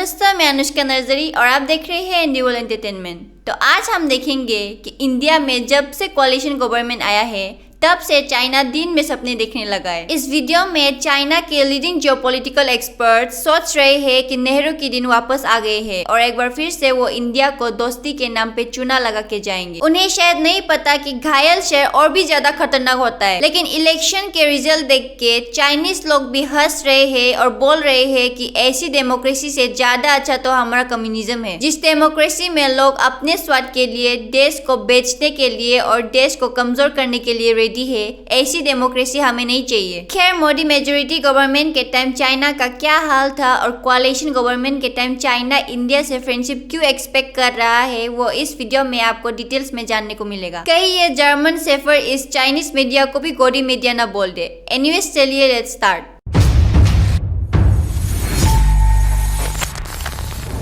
नमस्ते, मैं अनुष्का नर्जरी और आप देख रहे हैं इंडिया वर्ल्ड एंटरटेनमेंट। तो आज हम देखेंगे कि इंडिया में जब से कोalition गवर्नमेंट आया है तब से चाइना दिन में सपने देखने लगा है। इस वीडियो में चाइना के लीडिंग जियोपॉलिटिकल एक्सपर्ट सोच रहे हैं कि नेहरू के दिन वापस आ गए हैं और एक बार फिर से वो इंडिया को दोस्ती के नाम पे चूना लगा के जाएंगे। उन्हें शायद नहीं पता कि घायल शहर और भी ज्यादा खतरनाक होता है, लेकिन इलेक्शन के रिजल्ट देख के चाइनीज लोग भी हंस रहे हैं और बोल रहे हैं कि ऐसी डेमोक्रेसी से ज्यादा अच्छा तो हमारा कम्युनिज्म है, जिस डेमोक्रेसी में लोग अपने स्वार्थ के लिए देश को बेचने के लिए और देश को कमजोर करने के लिए रेडी है। ऐसी डेमोक्रेसी हमें नहीं चाहिए। खैर, मोदी मेजोरिटी गवर्नमेंट के टाइम चाइना का क्या हाल था और कोalition गवर्नमेंट के टाइम चाइना इंडिया से फ्रेंडशिप क्यों एक्सपेक्ट कर रहा है, वो इस वीडियो में आपको डिटेल्स में जानने को मिलेगा। कहीं ये जर्मन सेफर इस चाइनीज मीडिया को भी गोदी मीडिया ना बोल दे। एनीवेज, चलिए लेट्स स्टार्ट।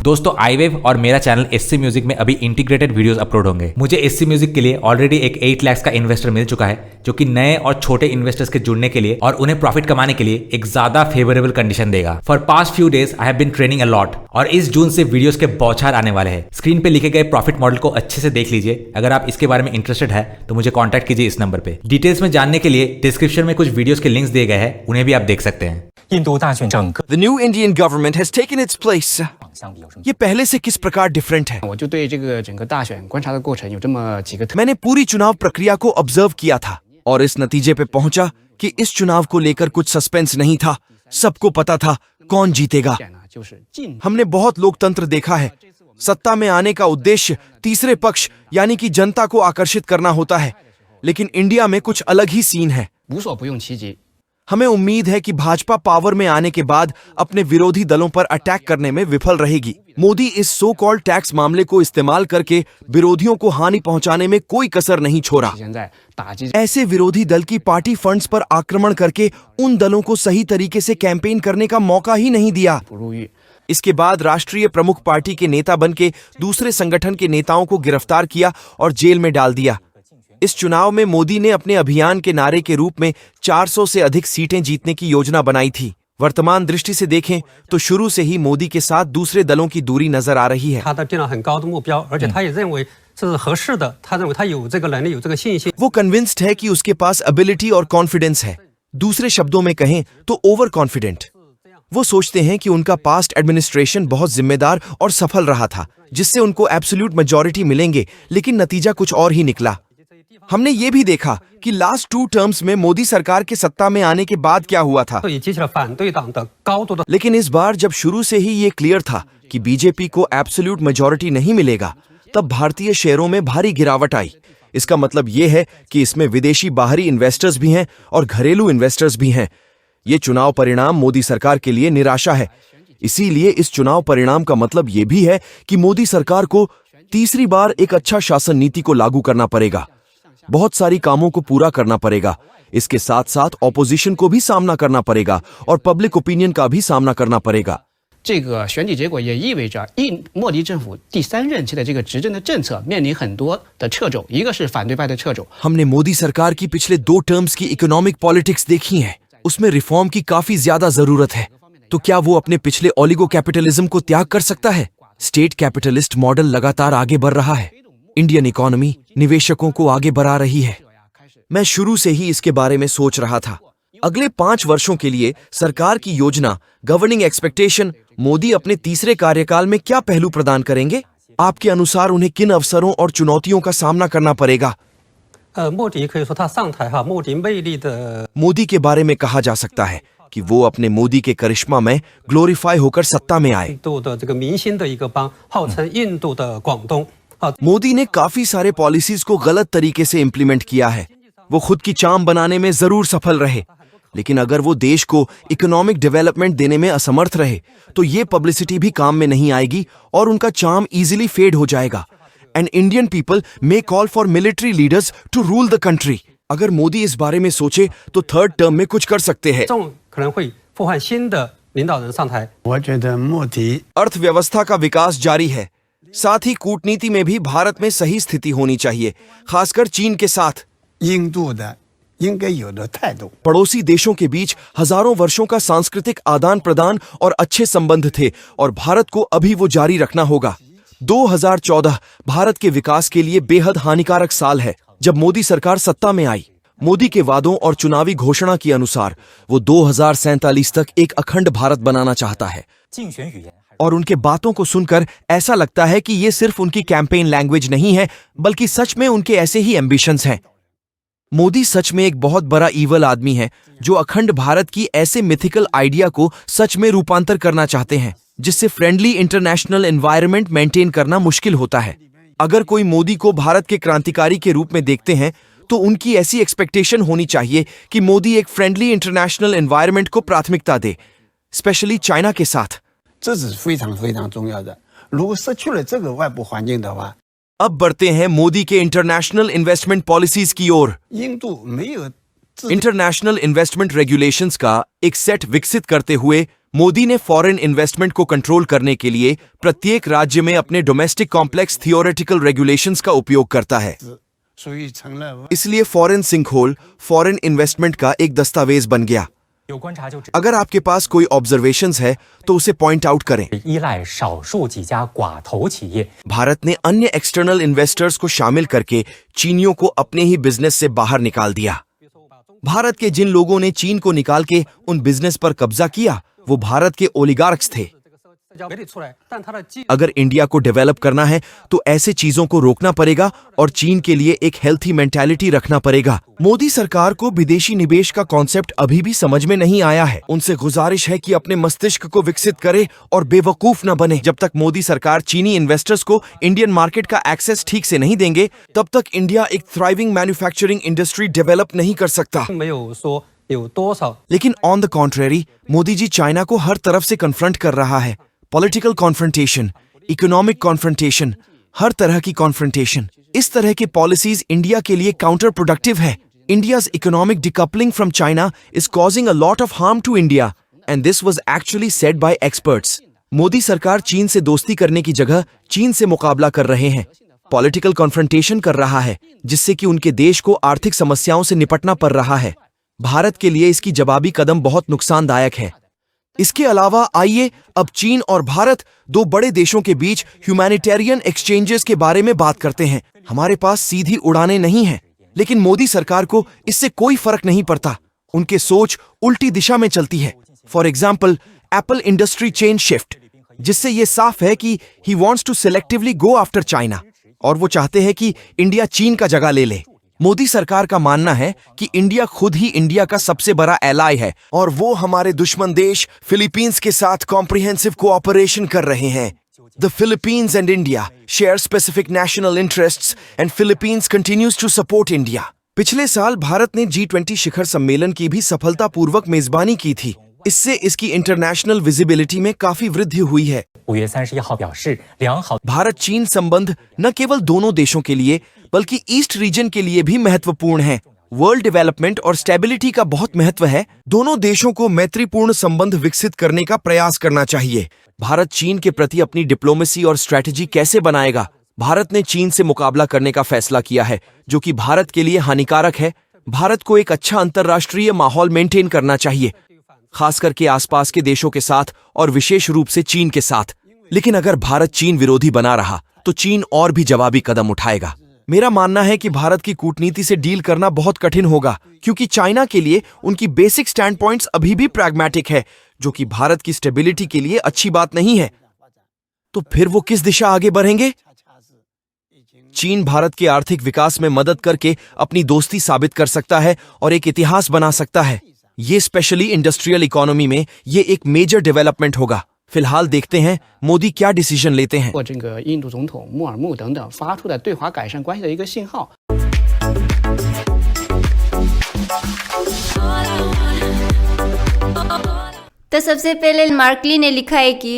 दोस्तों, iWave और मेरा चैनल SC म्यूजिक में अभी इंटीग्रेटेड वीडियोस अपलोड होंगे। मुझे SC म्यूजिक के लिए ऑलरेडी एक 8 लाख का इन्वेस्टर मिल चुका है, जो कि नए और छोटे इन्वेस्टर्स के जुड़ने के लिए और उन्हें प्रॉफिट कमाने के लिए एक ज्यादा फेवरेबल कंडीशन देगा। For past few days I have been training a lot और इस जून से वीडियोस के बौछार आने वाले हैं। स्क्रीन पे लिखे गए प्रॉफिट मॉडल को अच्छे से देख लीजिए। अगर आप इसके बारे में इंटरेस्टेड है तो मुझे कॉन्टैक्ट कीजिए इस नंबर पे। डिटेल्स में जानने के लिए डिस्क्रिप्शन में कुछ वीडियोस के लिंक्स दिए गए हैं, उन्हें भी आप देख सकते हैं। The new Indian government has taken its place. ये पहले से किस प्रकार डिफरेंट है? मैंने पूरी चुनाव प्रक्रिया को ऑब्जर्व किया था और इस नतीजे पे पहुंचा कि इस चुनाव को लेकर कुछ सस्पेंस नहीं था। सबको पता था कौन जीतेगा। हमने बहुत लोकतंत्र देखा है। सत्ता में आने का उद्देश्य तीसरे पक्ष यानी कि जनता को आकर्षित करना होता है, लेकिन इंडिया में कुछ अलग ही सीन है। हमें उम्मीद है कि भाजपा पावर में आने के बाद अपने विरोधी दलों पर अटैक करने में विफल रहेगी। मोदी इस सो कॉल्ड टैक्स मामले को इस्तेमाल करके विरोधियों को हानि पहुंचाने में कोई कसर नहीं छोड़ा। ऐसे विरोधी दल की पार्टी फंड्स पर आक्रमण करके उन दलों को सही तरीके से कैंपेन करने का मौका ही नहीं दिया। इसके बाद राष्ट्रीय प्रमुख पार्टी के नेता बनके दूसरे संगठन के नेताओं को गिरफ्तार किया और जेल में डाल दिया। इस चुनाव में मोदी ने अपने अभियान के नारे के रूप में 400 से अधिक सीटें जीतने की योजना बनाई थी। वर्तमान दृष्टि से देखें तो शुरू से ही मोदी के साथ दूसरे दलों की दूरी नजर आ रही है। वो कन्विंस्ड है कि उसके पास एबिलिटी और कॉन्फिडेंस है। दूसरे शब्दों में कहें तो ओवर कॉन्फिडेंट। वो सोचते हैं कि उनका पास्ट एडमिनिस्ट्रेशन बहुत जिम्मेदार और सफल रहा था, जिससे उनको एब्सोल्यूट मेजॉरिटी मिलेंगे, लेकिन नतीजा कुछ और ही निकला। हमने ये भी देखा कि लास्ट 2 टर्म्स में मोदी सरकार के सत्ता में आने के बाद क्या हुआ था। लेकिन इस बार जब शुरू से ही ये क्लियर था कि बीजेपी को एब्सोल्यूट मेजॉरिटी नहीं मिलेगा, तब भारतीय शेयरों में भारी गिरावट आई। इसका मतलब ये है कि इसमें विदेशी बाहरी इन्वेस्टर्स भी हैं और घरेलू इन्वेस्टर्स भी हैं। ये चुनाव परिणाम मोदी सरकार के लिए निराशा है। इसीलिए इस चुनाव परिणाम का मतलब ये भी है कि मोदी सरकार को तीसरी बार एक अच्छा शासन नीति को लागू करना पड़ेगा। बहुत सारी कामों को पूरा करना पड़ेगा। इसके साथ साथ ऑपोजिशन को भी सामना करना पड़ेगा और पब्लिक ओपिनियन का भी सामना करना पड़ेगा। हमने मोदी सरकार की पिछले 2 टर्म्स की इकोनॉमिक पॉलिटिक्स देखी है। उसमें रिफॉर्म की काफी ज्यादा जरूरत है। तो क्या वो अपने पिछले ओलिगो कैपिटलिज्म को त्याग कर सकता है? स्टेट कैपिटलिस्ट मॉडल लगातार आगे बढ़ रहा है। इंडियन इकोनॉमी निवेशकों को आगे बढ़ा रही है। मैं शुरू से ही इसके बारे में सोच रहा था। अगले 5 वर्षों के लिए सरकार की योजना, गवर्निंग एक्सपेक्टेशन, मोदी अपने तीसरे कार्यकाल में क्या पहलू प्रदान करेंगे? आपके अनुसार उन्हें किन अवसरों और चुनौतियों का सामना करना पड़ेगा? मोदी के बारे में कहा जा सकता है कि वो अपने मोदी के करिश्मा में ग्लोरीफाई होकर सत्ता में आए। मोदी ने काफी सारे पॉलिसीज को गलत तरीके से इम्प्लीमेंट किया है। वो खुद की चाम बनाने में जरूर सफल रहे, लेकिन अगर वो देश को इकोनॉमिक डेवलपमेंट देने में असमर्थ रहे तो ये पब्लिसिटी भी काम में नहीं आएगी और उनका चाम इजीली फेड हो जाएगा। And Indian people may call for military leaders to rule the country. अगर मोदी इस बारे में सोचे तो 3rd टर्म में कुछ कर सकते हैं। अर्थव्यवस्था का विकास जारी है। साथ ही कूटनीति में भी भारत में सही स्थिति होनी चाहिए, खासकर चीन के साथ। 应该有的态度。 पड़ोसी देशों के बीच हजारों वर्षों का सांस्कृतिक आदान प्रदान और अच्छे संबंध थे और भारत को अभी वो जारी रखना होगा। 2014 भारत के विकास के लिए बेहद हानिकारक साल है। जब मोदी सरकार सत्ता में आई, मोदी के वादों और चुनावी घोषणा के अनुसार वो 2047 तक एक अखंड भारत बनाना चाहता है। और उनके बातों को सुनकर ऐसा लगता है कि ये सिर्फ उनकी कैंपेन लैंग्वेज नहीं है, बल्कि सच में उनके ऐसे ही एम्बिशंस हैं। मोदी सच में एक बहुत बड़ा ईवल आदमी है जो अखंड भारत की ऐसे मिथिकल आइडिया को सच में रूपांतर करना चाहते हैं जिससे फ्रेंडली इंटरनेशनल एनवायरनमेंट मेंटेन करना मुश्किल होता है। अगर कोई मोदी को भारत के क्रांतिकारी के रूप में देखते हैं तो उनकी ऐसी एक्सपेक्टेशन होनी चाहिए कि मोदी एक फ्रेंडली इंटरनेशनल एनवायरनमेंट को प्राथमिकता दे, स्पेशली चाइना के साथ। 这是非常非常重要的。如果失去了这个外部环境的话， अब बढ़ते हैं मोदी के इंटरनेशनल इन्वेस्टमेंट पॉलिसीज की ओर। 印度没有自 इंटरनेशनल इन्वेस्टमेंट रेगुलेशंस का एक सेट विकसित करते हुए मोदी ने फॉरेन इन्वेस्टमेंट को कंट्रोल करने के लिए प्रत्येक राज्य में अपने डोमेस्टिक कॉम्प्लेक्स थियोरेटिकल रेगुलेशंस का उपयोग करता है। 所以成了 इसलिए फॉरेन सिंकहोल फॉरेन इन्वेस्टमेंट का एक दस्तावेज बन गया। अगर आपके पास कोई ऑब्जर्वेशंस है तो उसे पॉइंट आउट करें। 依赖少数几家寡头企业。 भारत ने अन्य एक्सटर्नल इन्वेस्टर्स को शामिल करके चीनियों को अपने ही बिजनेस से बाहर निकाल दिया। भारत के जिन लोगों ने चीन को निकाल के उन बिजनेस पर कब्जा किया वो भारत के ओलिगार्क्स थे। 没理出来，但它的基 अगर इंडिया को डेवलप करना है तो ऐसे चीजों को रोकना पड़ेगा और चीन के लिए एक हेल्थी मेंटालिटी रखना पड़ेगा। मोदी सरकार को विदेशी निवेश का कॉन्सेप्ट अभी भी समझ में नहीं आया है। उनसे गुजारिश है कि अपने मस्तिष्क को विकसित करे और बेवकूफ न बने। जब तक मोदी सरकार चीनी इन्वेस्टर्स को इंडियन मार्केट का एक्सेस ठीक से नहीं देंगे तब तक इंडिया एक थ्राइविंग मैन्युफैक्चरिंग इंडस्ट्री डेवलप नहीं कर सकता। 没有说有多少 लेकिन on the contrary Modi ji China को हर तरफ से कन्फ्रंट कर रहा है। पॉलिटिकल कॉन्फ्रंटेशन, इकोनॉमिक कॉन्फ्रंटेशन, हर तरह की कॉन्फ्रंटेशन। इस तरह की पॉलिसीज इंडिया के लिए काउंटर प्रोडक्टिव है। India's economic decoupling from China is causing a lot of harm to India and this was actually said by experts. Modi सरकार चीन से दोस्ती करने की जगह चीन से मुकाबला कर रहे हैं, पॉलिटिकल कॉन्फ्रंटेशन कर रहा है जिससे कि उनके देश को आर्थिक समस्याओं से निपटना पड़ रहा है। भारत के लिए इसकी जवाबी कदम बहुत नुकसानदायक है। इसके अलावा आइए अब चीन और भारत दो बड़े देशों के बीच ह्यूमैनिटेरियन एक्सचेंजेस के बारे में बात करते हैं। हमारे पास सीधी उड़ानें नहीं हैं, लेकिन मोदी सरकार को इससे कोई फर्क नहीं पड़ता। उनके सोच उल्टी दिशा में चलती है। For example Apple industry chain shift, जिससे ये साफ है कि he wants to selectively go after China और वो चाहते हैं कि इंडिया चीन का जगह ले ले। मोदी सरकार का मानना है कि इंडिया खुद ही इंडिया का सबसे बड़ा एलाय है और वो हमारे दुश्मन देश फिलीपींस के साथ कॉम्प्रिहेंसिव कोऑपरेशन कर रहे हैं। The Philippines and India share specific national interests and Philippines continues to support India. पिछले साल भारत ने G20 शिखर सम्मेलन की भी सफलतापूर्वक मेजबानी की थी। इससे इसकी इंटरनेशनल विजिबिलिटी में काफी वृद्धि हुई है। 5月31号表示，良好 भारत चीन संबंध न केवल दोनों देशों के लिए बल्कि ईस्ट रीजन के लिए भी महत्वपूर्ण है। वर्ल्ड डेवलपमेंट और स्टेबिलिटी का बहुत महत्व है। दोनों देशों को मैत्रीपूर्ण संबंध विकसित करने का प्रयास करना चाहिए। भारत चीन के प्रति अपनी डिप्लोमेसी और स्ट्रेटेजी कैसे बनाएगा? भारत ने चीन से मुकाबला करने का फैसला किया है जो कि भारत के लिए हानिकारक है। भारत को एक अच्छा अंतर्राष्ट्रीय माहौल मेंटेन करना चाहिए, खास करके आसपास के देशों के साथ और विशेष रूप से चीन के साथ। लेकिन अगर भारत चीन विरोधी बना रहा तो चीन और भी जवाबी कदम उठाएगा। मेरा मानना है कि भारत की कूटनीति से डील करना बहुत कठिन होगा क्योंकि चाइना के लिए उनकी बेसिक स्टैंड पॉइंट्स अभी भी प्रैग्मेटिक है, जो कि भारत की स्टेबिलिटी के लिए अच्छी बात नहीं है। तो फिर वो किस दिशा आगे बढ़ेंगे? चीन भारत के आर्थिक विकास में मदद करके अपनी दोस्ती साबित कर सकता है और एक इतिहास बना सकता है। ये स्पेशली इंडस्ट्रियल इकोनॉमी में ये एक मेजर डेवलपमेंट होगा। फिलहाल देखते हैं मोदी क्या डिसीजन लेते हैं। 或这个印度总统穆尔穆等等发出的对华改善关系的一个信号。 तो सबसे पहले मार्कली ने लिखा है कि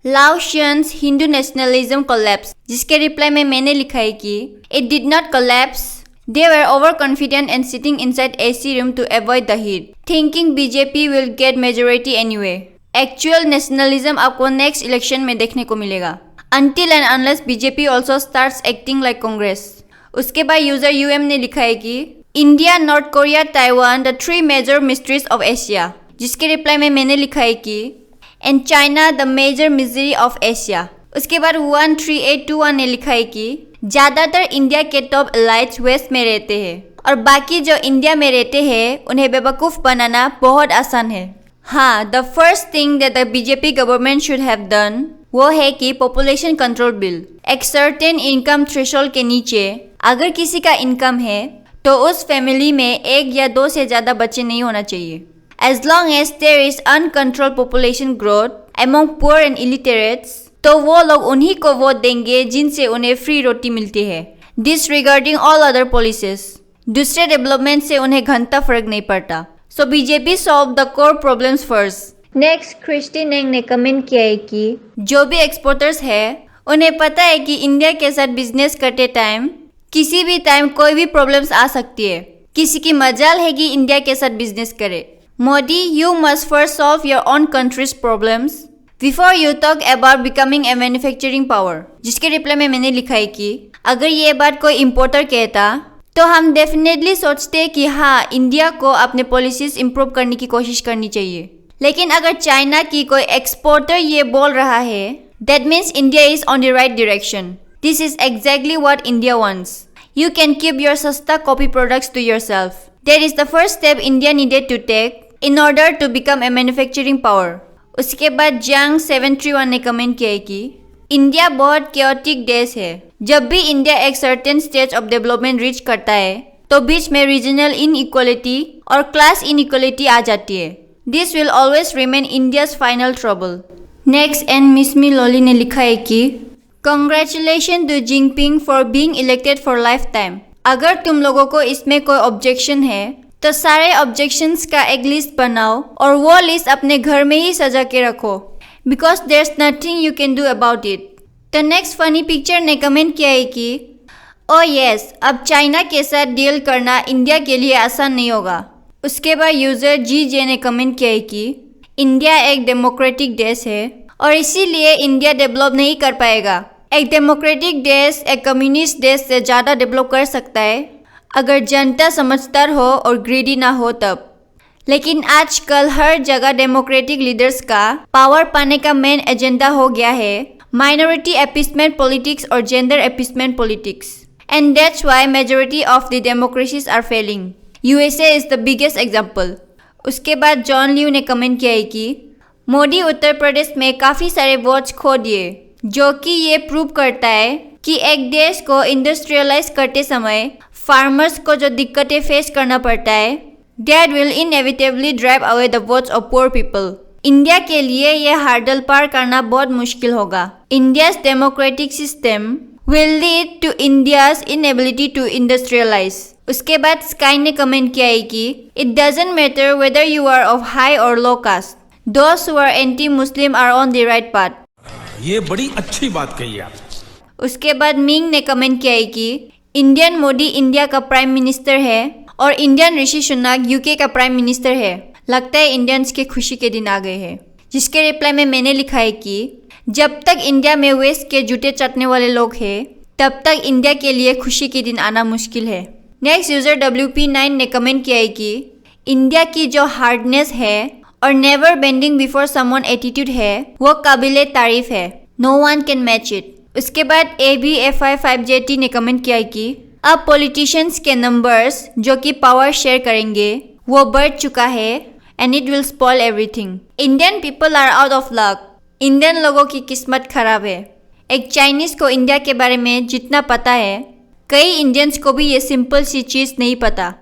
लाओशियंस हिंदू नेशनलिज्म कोलैप्स, जिसके रिप्लाई में मैंने लिखा है कि it did not collapse. They were overconfident and sitting inside AC room to avoid the heat, thinking BJP will get majority anyway. Actual nationalism आपको next election में देखने को मिलेगा, until and unless BJP also starts acting like Congress. उसके बाद user UM ने लिखा है कि India, North Korea, Taiwan, the 3 major mysteries of Asia. जिसके रिप्लाई में मैंने लिखा है कि and China the major misery of Asia. उसके बाद 13821 ने लिखा है कि ज्यादातर इंडिया के टॉप एलाइट्स वेस्ट में रहते हैं और बाकी जो इंडिया में रहते हैं उन्हें बेवकूफ बनाना बहुत आसान है। हाँ, the first thing that the BJP government should have done वो है कि पॉपुलेशन कंट्रोल बिल। एक सर्टेन इनकम थ्रेशोल्ड के नीचे अगर किसी का इनकम है तो उस फैमिली में 1 या 2 से ज्यादा बच्चे नहीं होना चाहिए। As long as there is uncontrolled population growth among poor and illiterates, तो वो लोग उन्हीं को वोट देंगे जिनसे उन्हें फ्री रोटी मिलती है, disregarding all other policies। दूसरे डेवलपमेंट से उन्हें घंटा फर्क नहीं पड़ता। So BJP solve the core problems first। Next Christy Neng ने कमेंट किया है कि जो भी एक्सपोर्टर्स है उन्हें पता है कि इंडिया के साथ बिजनेस करते टाइम किसी भी टाइम कोई भी प्रॉब्लम्स आ सकती है। किसी की मजाल है कि इंडिया के साथ बिजनेस करे। Modi, you must first solve your own countries problems before you talk about becoming a manufacturing power. जिसके रिप्लाई में मैंने लिखा है कि अगर ये बात कोई इम्पोर्टर कहता तो हम डेफिनेटली सोचते कि हाँ, इंडिया को अपने पॉलिसीज इंप्रूव करने की कोशिश करनी चाहिए। लेकिन अगर चाइना की कोई एक्सपोर्टर ये बोल रहा है, that means India is on the right direction. This is exactly what India wants. You can keep your सस्ता copy products to yourself. That is the first step India needed to take in order to become a manufacturing power. उसके बाद जंग 731 ने comment किया है कि India बहुत chaotic देश है। जब भी इंडिया एक certain stage of development reach करता है तो बीच में रीजनल इनइक्वालिटी और क्लास इनइक्वालिटी आ जाती है। This will always remain India's final trouble। Next, and Miss Mi Loli ने लिखा है कि Congratulations to Jinping for being elected for lifetime। अगर तुम लोगों को इसमें कोई ऑब्जेक्शन है तो सारे ऑब्जेक्शंस का एक लिस्ट बनाओ और वो लिस्ट अपने घर में ही सजा के रखो, because there's nothing you can do about it। तो नेक्स्ट फनी पिक्चर ने कमेंट किया है कि ओ यस, अब चाइना के साथ डील करना इंडिया के लिए आसान नहीं होगा। उसके बाद यूजर GJ ने कमेंट किया है कि इंडिया एक डेमोक्रेटिक देश है और इसीलिए इंडिया डेवलप नहीं कर पाएगा। एक डेमोक्रेटिक देश एक कम्युनिस्ट देश से ज़्यादा डेवलप कर सकता है अगर जनता समझदार हो और ग्रीडी ना हो तब। लेकिन आजकल हर जगह डेमोक्रेटिक लीडर्स का पावर पाने का मेन एजेंडा हो गया है माइनॉरिटी अपीसमेंट पॉलिटिक्स और gender appeasement politics. And that's why majority of the democracies are failing. USA is the biggest example। उसके बाद जॉन लियू ने कमेंट किया है कि मोदी उत्तर प्रदेश में काफ़ी सारे वोट्स खो दिए, जो कि ये प्रूव करता है कि एक देश को इंडस्ट्रियलाइज करते समय फार्मर्स को जो दिक्कतें फेस करना पड़ता है, that will inevitably drive away the votes of poor people. India के लिए यह हार्डल पार करना बहुत मुश्किल होगा। India's democratic system will lead to India's inability to industrialize। उसके बाद स्काई ने कमेंट किया है कि it doesn't matter whether you are of high or low caste, those who are anti-Muslim are on the right path। ये बड़ी अच्छी बात कही आप। उसके बाद मिंग ने कमेंट किया है कि इंडियन मोदी इंडिया का प्राइम मिनिस्टर है और इंडियन ऋषि सुनाक UK का प्राइम मिनिस्टर है। लगता है इंडियंस के खुशी के दिन आ गए हैं। जिसके रिप्लाई में मैंने लिखा है कि जब तक इंडिया में वेस्ट के जूते चाटने वाले लोग हैं तब तक इंडिया के लिए खुशी के दिन आना मुश्किल है। नेक्स्ट यूजर WP9 ने कमेंट किया है कि इंडिया की जो हार्डनेस है और never bending before someone attitude है वो काबिले तारीफ है। No one can match it. उसके बाद ABFI5JT ने कमेंट किया है कि अब पॉलिटिशियंस के नंबर्स जो कि पावर शेयर करेंगे वो बढ़ चुका है and it will spoil everything. Indian people are out of luck. Indian लोगों की किस्मत खराब है। एक चाइनीज को इंडिया के बारे में जितना पता है, कई इंडियंस को भी ये सिंपल सी चीज़ नहीं पता।